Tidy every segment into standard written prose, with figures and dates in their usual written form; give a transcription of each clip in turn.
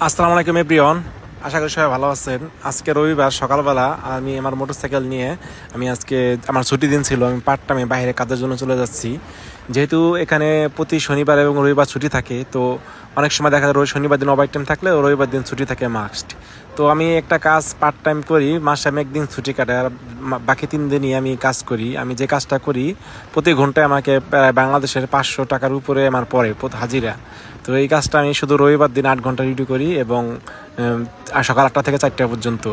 আসসালামু আলাইকুম এভরিওয়ান। আশা করি সবাই ভালো আছেন। আজকে রবিবার সকালবেলা আমি আমার মোটরসাইকেল নিয়ে আজকে আমার ছুটি দিন ছিল, আমি পার্ট টাইমে বাইরে কাজের জন্য চলে যাচ্ছি। যেহেতু এখানে প্রতি শনিবার এবং রবিবার ছুটি থাকে, তো অনেক সময় দেখা যায় শনিবার দিন ওভার টাইম থাকলে রবিবার দিন ছুটি থাকে মাস্ট। তো আমি একটা কাজ পার্ট টাইম করি, মাসে আমি একদিন ছুটি কাটে, আর বাকি 3 দিনই আমি কাজ করি। আমি যে কাজটা করি প্রতি ঘন্টায় আমাকে প্রায় বাংলাদেশের 500 টাকার উপরে আমার পড়ে হাজিরা। তো এই কাজটা আমি শুধু রবিবার দিন 8 ঘন্টা ডিউটি করি এবং সকাল 8টা থেকে 4টা পর্যন্ত।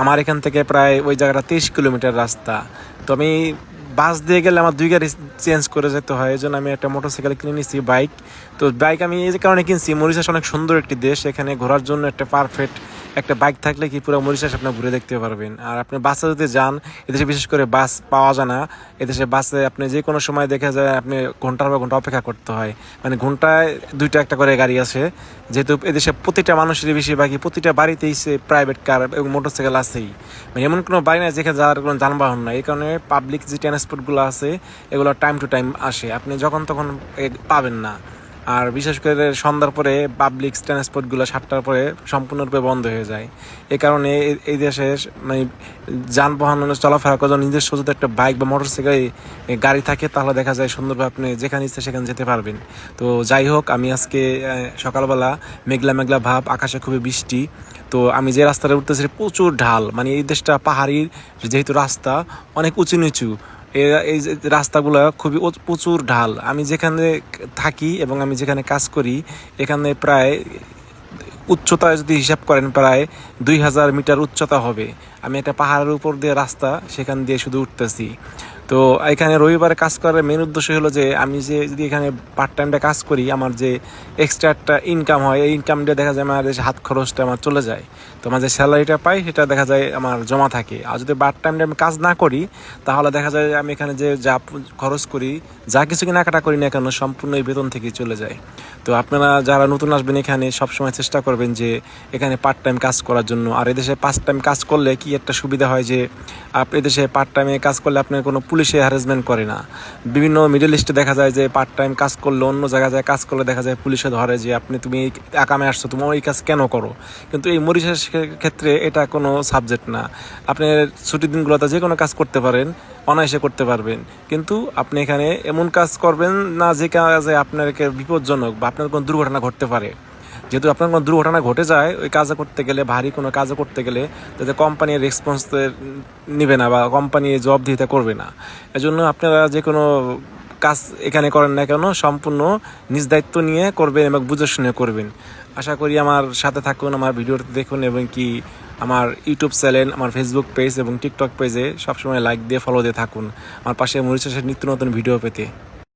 আমার এখান থেকে প্রায় ওই জায়গাটা 30 কিলোমিটার রাস্তা। তো আমি বাস দিয়ে গেলে আমার 2 গাড়ি চেঞ্জ করে যেতে হয়, এই জন্য আমি একটা মোটরসাইকেল কিনে নিচ্ছি, বাইক। তো বাইক আমি এই কারণে কিনছি, মরিশাস অনেক সুন্দর একটি দেশ, এখানে ঘোরার জন্য একটা পারফেক্ট একটা বাইক থাকলে কি পুরো মরিশাস আপনি ঘুরে দেখতে পারবেন। আর আপনি বাসে যদি যান, এদেশে বিশেষ করে বাস পাওয়া যায় না। এদেশে বাসে আপনি যে কোনো সময় দেখা যায় আপনি ঘন্টার পর ঘন্টা অপেক্ষা করতে হয়, মানে ঘন্টায় 2টা একটা করে গাড়ি আছে। যেহেতু এদেশে প্রতিটা মানুষেরই বেশিরভাগই প্রতিটা বাড়িতেই সে প্রাইভেট কার এবং মোটরসাইকেল আছেই, মানে এমন কোনো বাড়ি নাই যেখানে যাওয়ার কোনো যানবাহন নাই। এই কারণে পাবলিক যে ট্রান্সপোর্টগুলো আছে এগুলো টাইম টু টাইম আসে, আপনি যখন তখন পাবেন না। আর বিশেষ করে সন্ধ্যার পরে পাবলিক ট্রান্সপোর্টগুলো 7টার পরে সম্পূর্ণরূপে বন্ধ হয়ে যায়। এই কারণে এই দেশে মানে যানবাহন চলাফেরা করার নিজস্ব যদি একটা বাইক বা মোটরসাইকেল গাড়ি থাকে, তাহলে দেখা যায় সুন্দরভাবে আপনি যেখানে ইচ্ছে সেখানে যেতে পারবেন। তো যাই হোক, আমি আজকে সকালবেলা মেঘলা মেঘলা ভাব, আকাশে খুবই বৃষ্টি। তো আমি যে রাস্তাটা উঠতেছি প্রচুর ঢাল, মানে এই দেশটা পাহাড়ি, যেহেতু রাস্তা অনেক উঁচু নিচু, এই যে রাস্তাগুলো খুবই প্রচুর ঢাল। আমি যেখানে থাকি এবং আমি যেখানে কাজ করি, এখানে প্রায় উচ্চতা যদি হিসাব করেন প্রায় 2000 মিটার উচ্চতা হবে। আমি একটা পাহাড়ের উপর দিয়ে রাস্তা, সেখান দিয়ে শুধু উঠতেছি। তো এখানে রবিবারে কাজ করার মেন উদ্দেশ্য হলো যে আমি যে যদি এখানে পার্ট টাইমটা কাজ করি, আমার যে এক্সট্রা একটা ইনকাম হয়, এই ইনকাম দিয়ে দেখা যায় আমার হাত খরচটা আমার চলে যায়। তো আমার যে স্যালারিটা পাই সেটা দেখা যায় আমার জমা থাকে। আর যদি পার্ট টাইমটা আমি কাজ না করি, তাহলে দেখা যায় আমি এখানে যে যা খরচ করি, যা কিছু কেনাকাটা করি না কেন, সম্পূর্ণ এই বেতন থেকেই চলে যায়। তো আপনারা যারা নতুন আসবেন এখানে, সবসময় চেষ্টা করবেন যে এখানে পার্ট টাইম কাজ করার জন্য। আর এদেশে পার্ট টাইম কাজ করলে কি একটা সুবিধা হয় যে এদেশে পার্ট টাইমে কাজ করলে আপনার কোনো পুলিশে হ্যারাসমেন্ট করে না। বিভিন্ন মিডল ইস্টে দেখা যায় যে পার্ট টাইম কাজ করলে, অন্য জায়গায় যায় কাজ করলে দেখা যায় পুলিশে ধরে যে তুমি আকামে আসছো, তুমি ওই কাজ কেন করো। কিন্তু এই মরিশাস ক্ষেত্রে এটা কোনো সাবজেক্ট না। আপনি ছুটির দিনগুলোতে যে কোনো কাজ করতে পারেন, অনায়াসে করতে পারবেন। কিন্তু আপনি এখানে এমন কাজ করবেন না যে কাজে আপনাকে বিপজ্জনক বা আপনার কোনো দুর্ঘটনা ঘটতে পারে। যেহেতু আপনার কোনো দুর্ঘটনা ঘটে যায় ওই কাজে করতে গেলে, ভারী কোনো কাজে করতে গেলে, যাতে কোম্পানির রেসপন্স নেবে না বা কোম্পানি জবাব দিতে করবে না। এজন্য আপনারা যে কোনো কাজ এখানে করেন না কেন, সম্পূর্ণ নিজ দায়িত্ব নিয়ে করবেন এবং বুঝে শুনে করবেন। আশা করি আমার সাথে থাকুন, আমার ভিডিওটি দেখুন এবং কি আমার ইউটিউব চ্যানেল, আমার ফেসবুক পেজ এবং টিকটক পেজে সবসময় লাইক দিয়ে ফলো দিয়ে থাকুন, আমার পাশে মরিশাসের নিত্য নতুন ভিডিও পেতে।